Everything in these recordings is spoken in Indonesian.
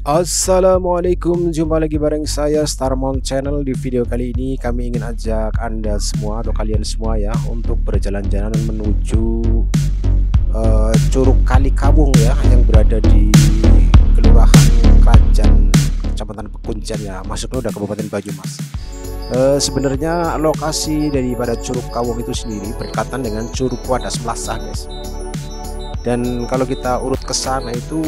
Assalamualaikum, jumpa lagi bareng saya Starmon Channel. Di video kali ini kami ingin ajak Anda semua atau kalian semua ya untuk berjalan-jalan menuju Curug Kali Kawung ya, yang berada di Kelurahan Krajan, Kecamatan Pekuncen ya, masuknya udah Kabupaten Banyumas. Sebenarnya lokasi daripada Curug Kawung itu sendiri berdekatan dengan Curug Wadas Melasah guys. Dan kalau kita urut ke sana itu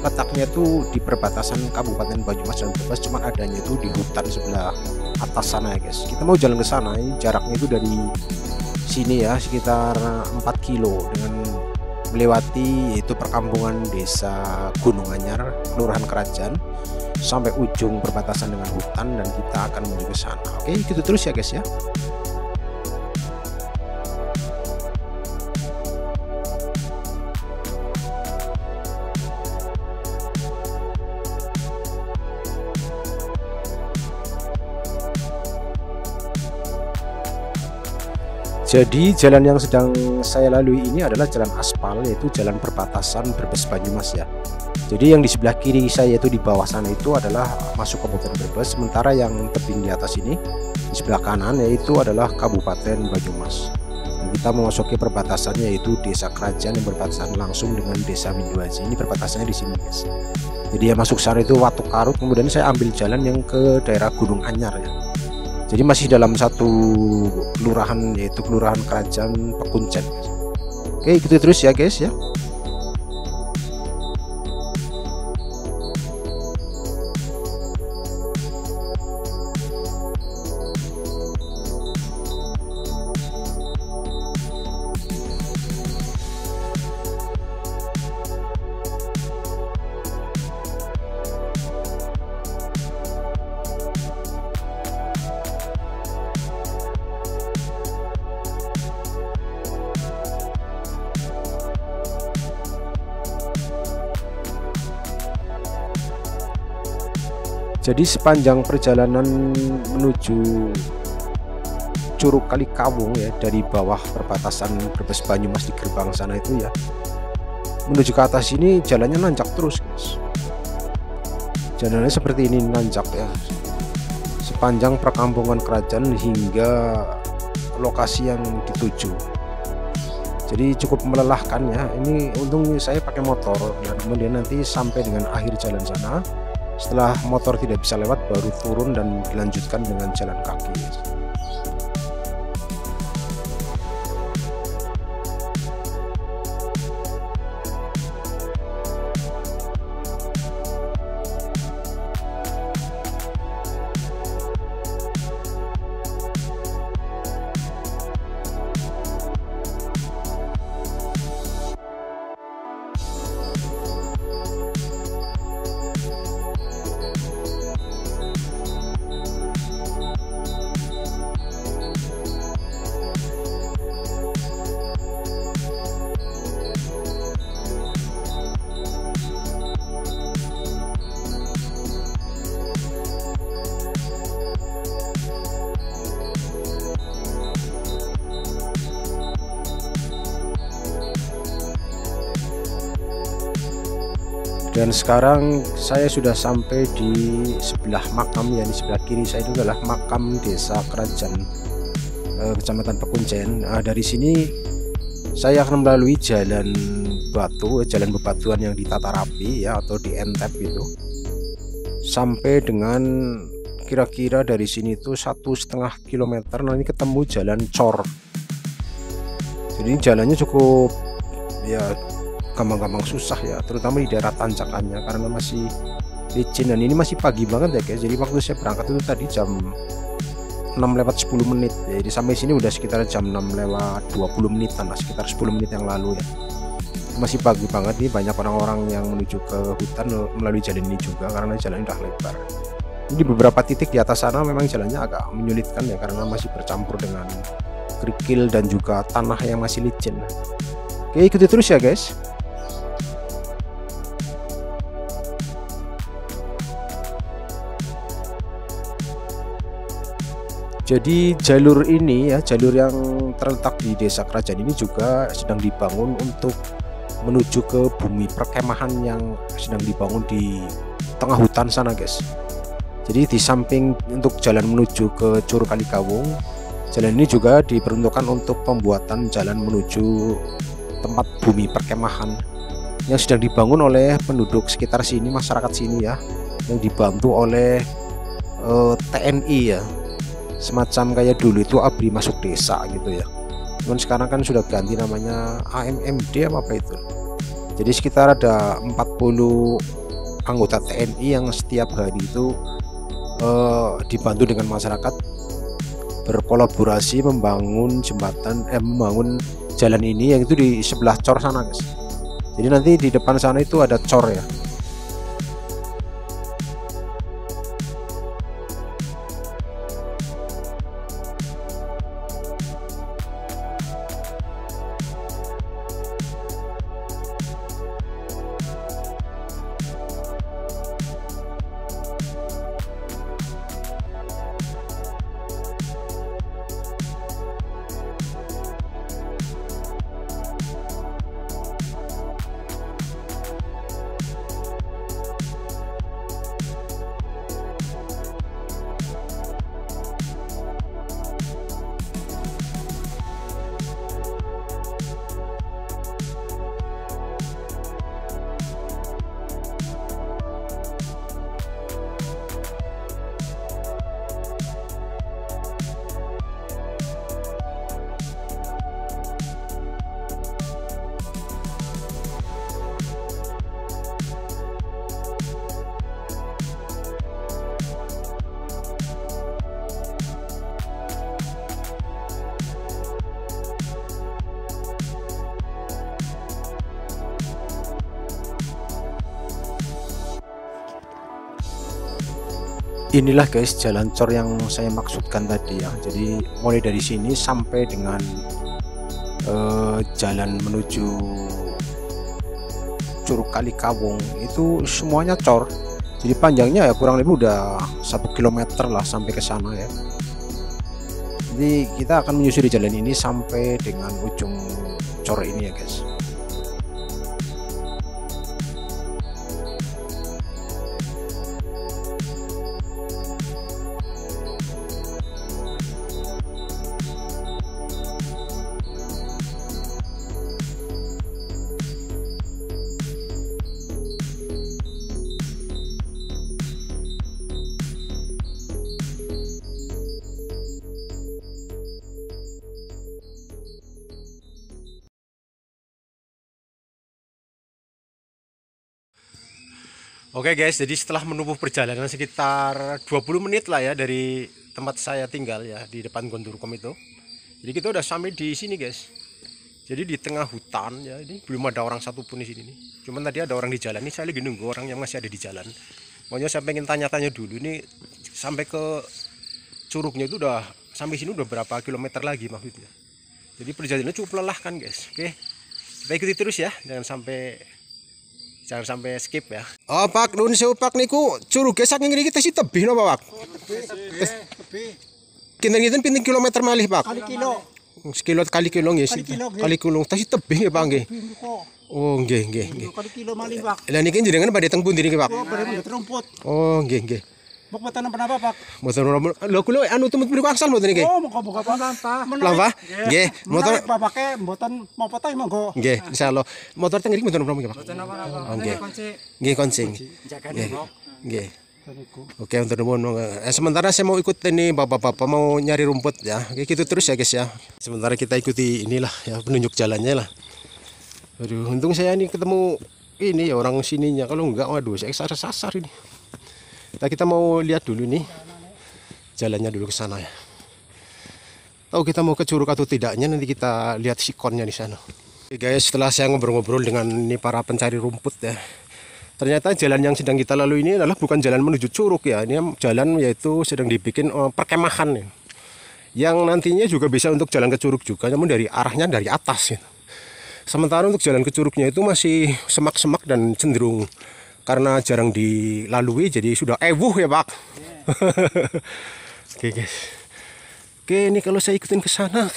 letaknya itu di perbatasan Kabupaten Banyumas dan Brebes, cuman adanya itu di hutan sebelah atas sana ya guys. Kita mau jalan ke sana, ini jaraknya itu dari sini ya sekitar 4 kilo dengan melewati yaitu perkampungan desa Gunung Anyar, Kelurahan Krajan, sampai ujung perbatasan dengan hutan, dan kita akan menuju ke sana. Oke, gitu terus ya guys ya. Jadi jalan yang sedang saya lalui ini adalah jalan aspal, yaitu jalan perbatasan Brebes Banyumas ya. Jadi yang di sebelah kiri saya itu di bawah sana itu adalah masuk Kabupaten Brebes, sementara yang tebing di atas ini di sebelah kanan yaitu adalah Kabupaten Banyumas. Dan kita memasuki perbatasannya yaitu Desa Krajan yang berbatasan langsung dengan Desa Windu Aji. Ini perbatasannya di sini guys. Jadi yang masuk sana itu Watu Karut, kemudian saya ambil jalan yang ke daerah Gunung Anyar ya. Jadi masih dalam satu kelurahan yaitu Kelurahan Krajan Pekuncen. Oke, gitu terus ya guys ya. Jadi sepanjang perjalanan menuju Curug Kali Kawung ya, dari bawah perbatasan Brebes Banyumas di gerbang sana itu ya, menuju ke atas ini jalannya nanjak terus guys. Jalannya seperti ini, nanjak ya, sepanjang perkampungan kerajaan hingga lokasi yang dituju. Jadi cukup melelahkan ya. Ini untung saya pakai motor, dan kemudian nanti sampai dengan akhir jalan sana, setelah motor tidak bisa lewat baru turun dan dilanjutkan dengan jalan kaki. Dan sekarang saya sudah sampai di sebelah makam ya, di sebelah kiri saya itu adalah makam Desa Krajan Kecamatan Pekuncen. Nah, dari sini saya akan melalui jalan batu, jalan bebatuan yang ditata rapi ya, atau di entep itu, sampai dengan kira-kira dari sini itu 1,5 kilometer. Nanti ketemu jalan cor. Jadi jalannya cukup ya gampang-gampang susah ya, terutama di daerah tanjakannya karena masih licin, dan ini masih pagi banget ya guys. Jadi waktu saya berangkat itu tadi jam 6:10 ya, jadi sampai sini udah sekitar jam 6:20 menitan lah, sekitar 10 menit yang lalu ya. Masih pagi banget nih, banyak orang-orang yang menuju ke hutan melalui jalan ini juga karena jalan udah lebar. Di beberapa titik di atas sana memang jalannya agak menyulitkan ya, karena masih bercampur dengan kerikil dan juga tanah yang masih licin. Oke, ikuti terus ya guys. Jadi jalur ini ya, jalur yang terletak di Desa Krajan ini juga sedang dibangun untuk menuju ke bumi perkemahan yang sedang dibangun di tengah hutan sana guys. Jadi di samping untuk jalan menuju ke Curug Kalikawung, jalan ini juga diperuntukkan untuk pembuatan jalan menuju tempat bumi perkemahan yang sedang dibangun oleh penduduk sekitar sini, masyarakat sini ya, yang dibantu oleh TNI ya, semacam kayak dulu itu ABRI masuk desa gitu ya. Cuman sekarang kan sudah ganti namanya AMMD apa itu. Jadi sekitar ada 40 anggota TNI yang setiap hari itu dibantu dengan masyarakat berkolaborasi membangun jembatan, membangun jalan ini yang itu di sebelah cor sana guys. Jadi nanti di depan sana itu ada cor ya. Inilah guys jalan cor yang saya maksudkan tadi ya. Jadi mulai dari sini sampai dengan jalan menuju Curug Kalikawung itu semuanya cor. Jadi panjangnya ya kurang lebih udah 1 km lah sampai ke sana ya. Jadi kita akan menyusuri jalan ini sampai dengan ujung cor ini ya guys. Oke guys, jadi setelah menempuh perjalanan sekitar 20 menit lah ya dari tempat saya tinggal ya di depan Gondurkom itu. Jadi kita udah sampai di sini guys. Jadi di tengah hutan ya, ini belum ada orang satupun di sini nih. Cuman tadi ada orang di jalan nih, saya lagi nunggu orang yang masih ada di jalan. Makanya saya pengen tanya-tanya dulu ini sampai ke curugnya itu udah sampai sini udah berapa kilometer lagi maksudnya. Jadi perjalanannya cukup melelahkan guys. Oke, kita ikuti terus ya, jangan sampai skip ya. Oh Pak, nun sewu Pak niku curuge saking ngriki tesih tebih napa Pak? Tebih. Kinten-kinten pinten kilometer malih Pak? Kali kilo. Sekilo kali kilo nggih. Kali kilo tesih tebih nggih Pak nggih. Oh nggih nggih. Kali kilo malih Pak. Lah niki jenengan badhe teng pundi niki Pak? Oh badhe rumput. Oh nggih nggih. Mboten napa Pak? Mboten napa. Lho kula anu temut mriku angsal mboten niki? Oh monggo Pak. Lampah. Nggih, motor bapake mboten mopo ta monggo. Nggih, insyaallah. Motor teng mriki mboten napa nggih Pak? Mboten napa-napa. Nggih. Nggih konsing. Nggih. Oke, untuk nuwun. Sementara saya mau ikut ini bapak-bapak mau nyari rumput ya. Oke, gitu terus ya guys ya. Sementara kita ikuti inilah ya penunjuk jalannya lah. Aduh, untung saya ini ketemu ini ya orang sininya. Kalau enggak, waduh, saya sasar ini. Nah, kita mau lihat dulu nih jalannya dulu ke sana ya. Tahu kita mau ke curug atau tidaknya nanti kita lihat sikonnya di sana. Oke guys, setelah saya ngobrol-ngobrol dengan ini para pencari rumput ya. Ternyata jalan yang sedang kita lalui ini adalah bukan jalan menuju curug ya. Ini jalan yaitu sedang dibikin perkemahan ya. Yang nantinya juga bisa untuk jalan ke curug juga, namun dari arahnya dari atas ya. Sementara untuk jalan ke curugnya itu masih semak-semak dan cenderung karena jarang dilalui jadi sudah ewuh ya Pak. Oke guys. Oke, ini kalau saya ikutin ke sana.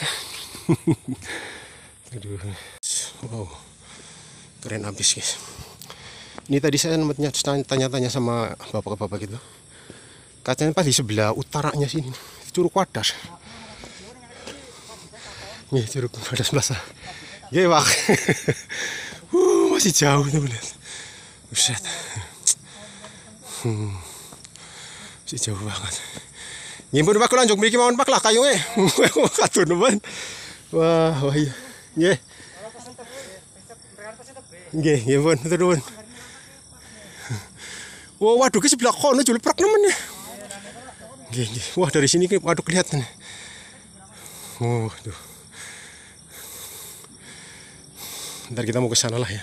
Aduh. Wow. Keren habis guys. Ini tadi saya tanya-tanya sama bapak-bapak gitu. Katanya pas di sebelah utaranya sini, Curug Wadas. Nih Curug Wadas Plaza. Ya Pak. Masih jauh tuh lihat. Buset. Masih jauh banget. Ngimpun Pak lanjut mriki mawon Pak lah kayune. Katur nemen. Wah iya. Nggih. Nggih, ngimpun matur nuwun. Wah, waduh ke sebelah kono julprak nemen ya. Nggih. Wah, dari sini waduh kelihatan. Oh, tuh. Ntar kita mau ke sana lah ya.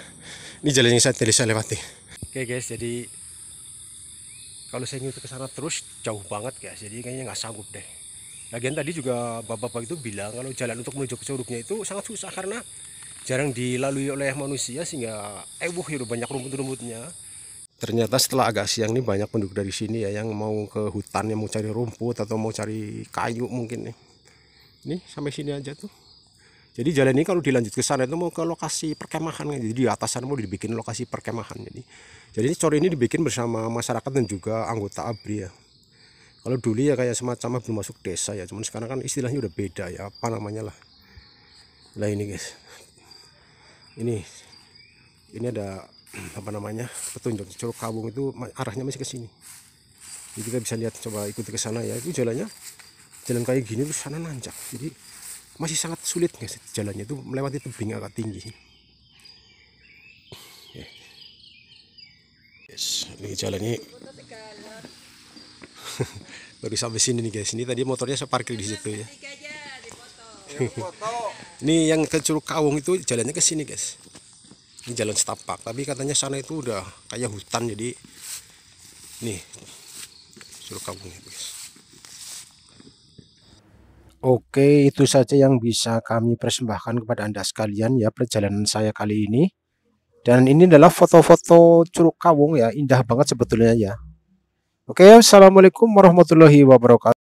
Ini jalan yang saya lewati. Oke guys, jadi kalau saya ngikut ke sana terus jauh banget guys. Jadi kayaknya nggak sanggup deh. Lagian tadi juga bapak-bapak itu bilang kalau jalan untuk menuju ke curugnya itu sangat susah karena jarang dilalui oleh manusia sehingga banyak rumput-rumputnya. Ternyata setelah agak siang nih banyak penduduk dari sini ya yang mau ke hutan, yang mau cari rumput atau mau cari kayu mungkin nih. Nih sampai sini aja tuh. Jadi jalan ini kalau dilanjut ke sana itu mau ke lokasi perkemahan. Jadi di atas sana mau dibikin lokasi perkemahan. Jadi cor ini dibikin bersama masyarakat dan juga anggota ABRI ya. Kalau dulu ya kayak semacam belum masuk desa ya, cuman sekarang kan istilahnya udah beda ya, apa namanya lah. Nah ini guys. Ini ada apa namanya petunjuk Curug Kawung itu arahnya masih ke sini. Jadi kita bisa lihat, coba ikuti ke sana ya. Itu jalan kayak gini terus sana nanjak. Jadi masih sangat sulit guys jalannya itu melewati tebing agak tinggi. Yes, ini jalannya baru sampai sini nih guys. Ini tadi motornya saya parkir di situ ya. Ini yang ke Curug Kawung itu jalannya ke sini guys. Ini jalan setapak, tapi katanya sana itu udah kayak hutan, jadi nih Curug Kawung ya guys. Oke, itu saja yang bisa kami persembahkan kepada Anda sekalian ya perjalanan saya kali ini. Dan ini adalah foto-foto Curug Kawung ya, indah banget sebetulnya ya. Oke, assalamualaikum warahmatullahi wabarakatuh.